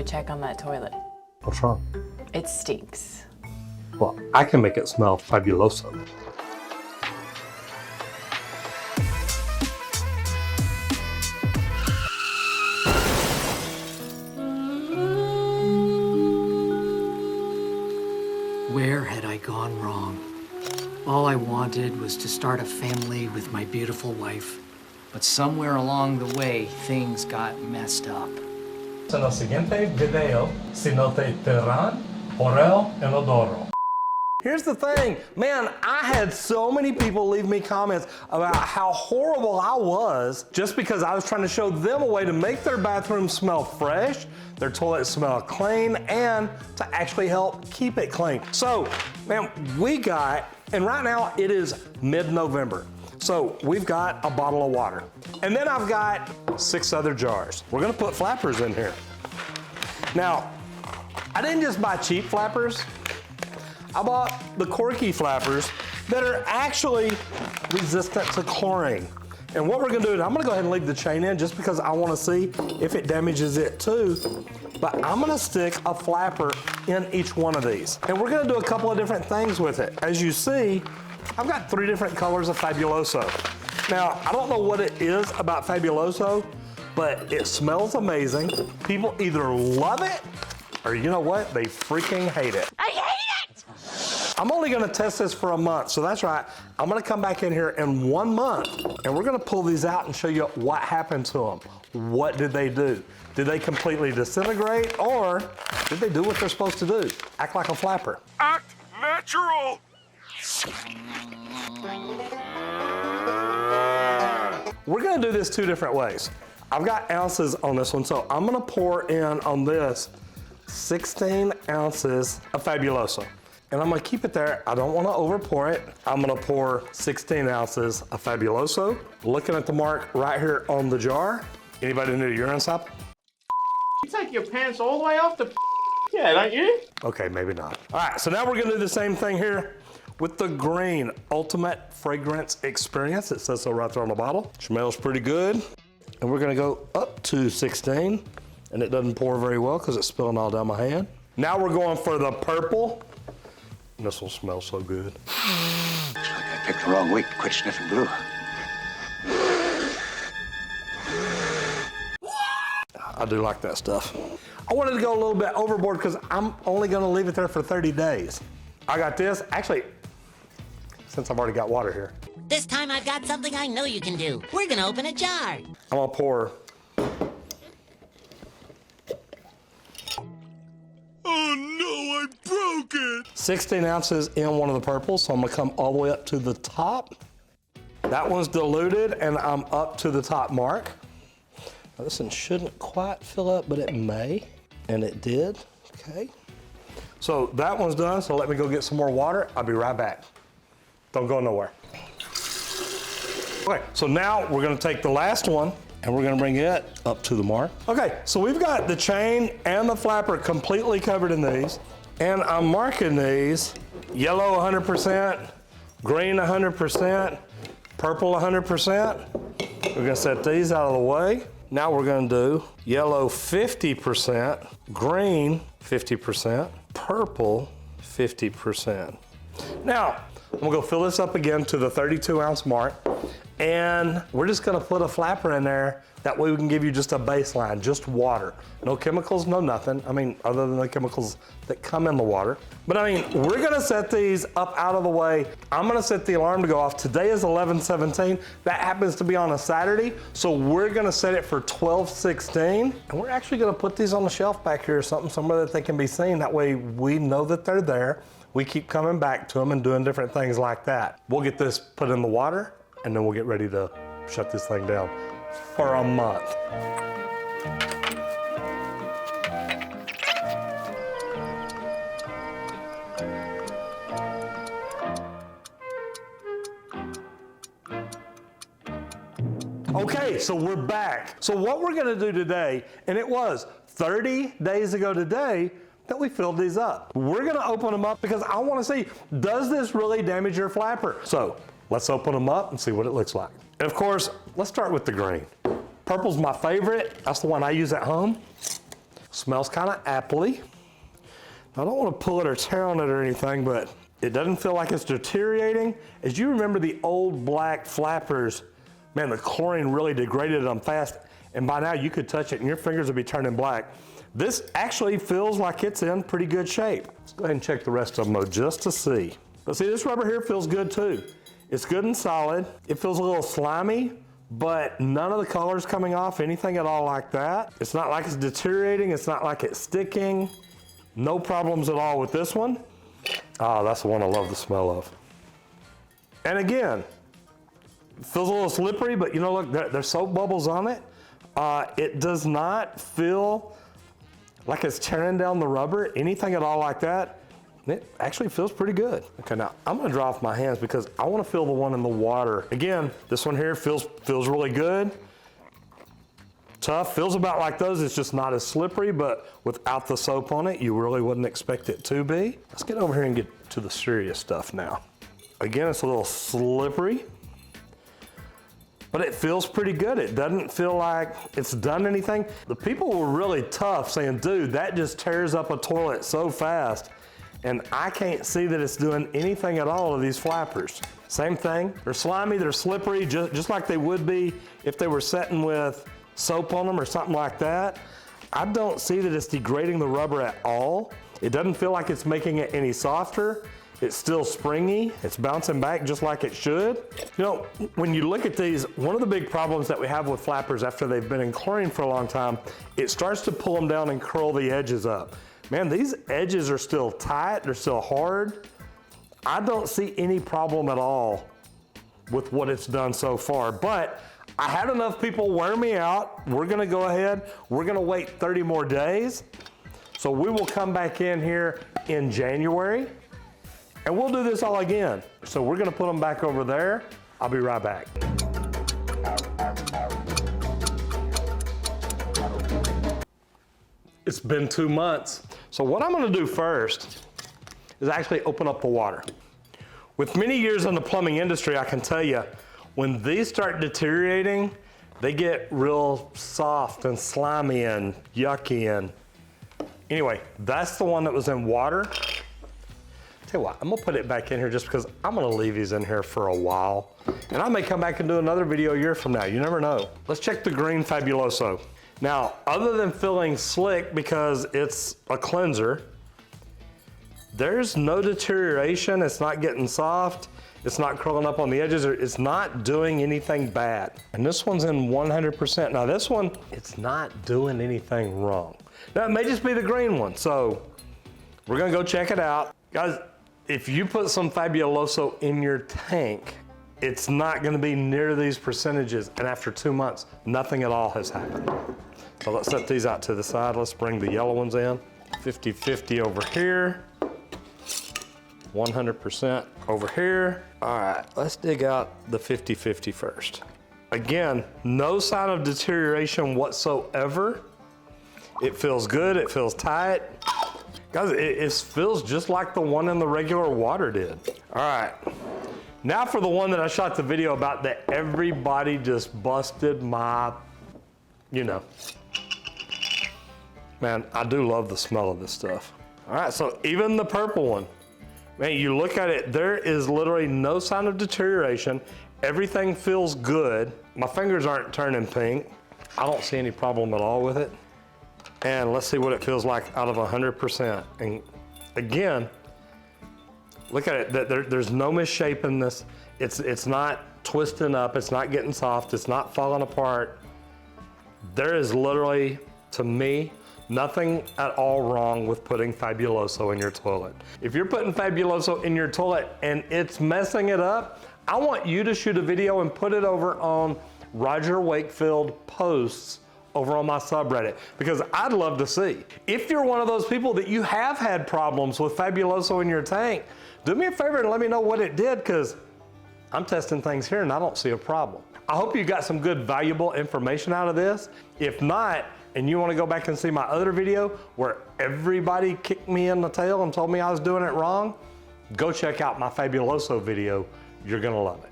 go check on that toilet. What's wrong? It stinks. Well, I can make it smell fabuloso. Where had I gone wrong? All I wanted was to start a family with my beautiful wife. But somewhere along the way, things got messed up. En el siguiente video, si no te tiran por el inodoro. Here's the thing, man, I had so many people leave me comments about how horrible I was just because I was trying to show them a way to make their bathroom smell fresh, their toilet smell clean, and to actually help keep it clean. So, man, and right now it is mid-November. So we've got a bottle of water. And then I've got 6 other jars. We're gonna put flappers in here. Now, I didn't just buy cheap flappers. I bought the corky flappers that are actually resistant to chlorine. And what we're gonna do is I'm gonna go ahead and leave the chain in just because I wanna see if it damages it too. But I'm gonna stick a flapper in each one of these. And we're gonna do a couple of different things with it. As you see, I've got 3 different colors of Fabuloso. Now, I don't know what it is about Fabuloso, but it smells amazing. People either love it, or you know what? They freaking hate it. I hate it! I'm only gonna test this for a month, so that's right. I'm gonna come back in here in 1 month, and we're gonna pull these out and show you what happened to them. What did they do? Did they completely disintegrate, or did they do what they're supposed to do? Act like a flapper. Act natural! We're gonna do this 2 different ways. I've got ounces on this one, so I'm gonna pour in on this 16 ounces of Fabuloso. And I'm gonna keep it there. I don't wanna over pour it. I'm gonna pour 16 ounces of Fabuloso. Looking at the mark right here on the jar. Anybody need a urine sample? You take your pants all the way off the yeah, don't you? Okay, maybe not. All right, so now we're gonna do the same thing here with the green Ultimate Fragrance Experience. It says so right there on the bottle. Smells pretty good. And we're gonna go up to 16, and it doesn't pour very well because it's spilling all down my hand. Now we're going for the purple. And this will smell so good. Looks like I picked the wrong week to quit sniffing glue. I do like that stuff. I wanted to go a little bit overboard because I'm only gonna leave it there for 30 days. I got this, actually, since I've already got water here. This time I've got something I know you can do. We're gonna open a jar. I'm gonna pour. Oh no, I broke it! 16 ounces in one of the purples, so I'm gonna come all the way up to the top. That one's diluted, and I'm up to the top mark. Now, this one shouldn't quite fill up, but it may, and it did, okay. So that one's done, so let me go get some more water. I'll be right back. Don't go nowhere. Okay, so now we're gonna take the last one and we're gonna bring it up to the mark. Okay, so we've got the chain and the flapper completely covered in these, and I'm marking these yellow 100%, green 100%, purple 100%. We're gonna set these out of the way. Now we're gonna do yellow 50%, green 50%, purple 50%. Now, I'm gonna go fill this up again to the 32 ounce mark, and we're just gonna put a flapper in there. That way we can give you just a baseline, just water. No chemicals, no nothing. I mean, other than the chemicals that come in the water. But I mean, we're gonna set these up out of the way. I'm gonna set the alarm to go off. Today is 11/17. That happens to be on a Saturday. So we're gonna set it for 12/16. And we're actually gonna put these on the shelf back here or something, somewhere that they can be seen. That way we know that they're there. We keep coming back to them and doing different things like that. We'll get this put in the water, and then we'll get ready to shut this thing down for a month. Okay, so we're back. So what we're gonna do today, and it was 30 days ago today that we filled these up. We're gonna open them up because I wanna see, does this really damage your flapper? So let's open them up and see what it looks like. And of course, let's start with the green. Purple's my favorite. That's the one I use at home. Smells kind of appley. I don't want to pull it or tear on it or anything, but it doesn't feel like it's deteriorating. As you remember the old black flappers, man, the chlorine really degraded them fast, and by now you could touch it and your fingers would be turning black. This actually feels like it's in pretty good shape. Let's go ahead and check the rest of them though, just to see. But see, this rubber here feels good too. It's good and solid. It feels a little slimy, but none of the color's coming off, anything at all like that. It's not like it's deteriorating. It's not like it's sticking. No problems at all with this one. Ah, that's the one I love the smell of. And again, it feels a little slippery, but you know, look, there's soap bubbles on it. It does not feel like it's tearing down the rubber, anything at all like that. It actually feels pretty good. Okay, now I'm gonna dry off my hands because I wanna feel the one in the water. Again, this one here feels really good. Tough, feels about like those. It's just not as slippery, but without the soap on it, you really wouldn't expect it to be. Let's get over here and get to the serious stuff now. Again, it's a little slippery, but it feels pretty good. It doesn't feel like it's done anything. The people were really tough saying, dude, that just tears up a toilet so fast. And I can't see that it's doing anything at all to these flappers. Same thing, they're slimy, they're slippery, just like they would be if they were setting with soap on them or something like that. I don't see that it's degrading the rubber at all. It doesn't feel like it's making it any softer. It's still springy. It's bouncing back just like it should. You know, when you look at these, one of the big problems that we have with flappers after they've been in chlorine for a long time, it starts to pull them down and curl the edges up. Man, these edges are still tight, they're still hard. I don't see any problem at all with what it's done so far, but I had enough people wear me out. We're gonna go ahead, we're gonna wait 30 more days. So we will come back in here in January and we'll do this all again. So we're gonna put them back over there. I'll be right back. It's been 2 months. So what I'm gonna do first is actually open up the water. With many years in the plumbing industry, I can tell you, when these start deteriorating, they get real soft and slimy and yucky. And anyway, that's the one that was in water. Tell you what, I'm gonna put it back in here just because I'm gonna leave these in here for a while. And I may come back and do another video a year from now, you never know. Let's check the green Fabuloso. Now, other than feeling slick because it's a cleanser, there's no deterioration. It's not getting soft. It's not curling up on the edges. It's not doing anything bad. And this one's in 100%. Now this one, it's not doing anything wrong. Now it may just be the green one. So we're gonna go check it out. Guys, if you put some Fabuloso in your tank, it's not gonna be near these percentages. And after 2 months, nothing at all has happened. So let's set these out to the side. Let's bring the yellow ones in. 50-50 over here. 100% over here. All right, let's dig out the 50-50 first. Again, no sign of deterioration whatsoever. It feels good, it feels tight. Guys, it feels just like the one in the regular water did. All right, now for the one that I shot the video about that everybody just busted my, you know. Man, I do love the smell of this stuff. All right, so even the purple one, man, you look at it, there is literally no sign of deterioration. Everything feels good. My fingers aren't turning pink. I don't see any problem at all with it. And let's see what it feels like out of 100%. And again, look at it, there's no misshapen this. It's not twisting up, it's not getting soft, it's not falling apart. There is literally, to me, nothing at all wrong with putting Fabuloso in your toilet. If you're putting Fabuloso in your toilet and it's messing it up, I want you to shoot a video and put it over on Roger Wakefield posts over on my subreddit, because I'd love to see. If you're one of those people that you have had problems with Fabuloso in your tank, do me a favor and let me know what it did, because I'm testing things here and I don't see a problem. I hope you got some good, valuable information out of this. If not, and you want to go back and see my other video where everybody kicked me in the tail and told me I was doing it wrong, go check out my Fabuloso video. You're gonna love it.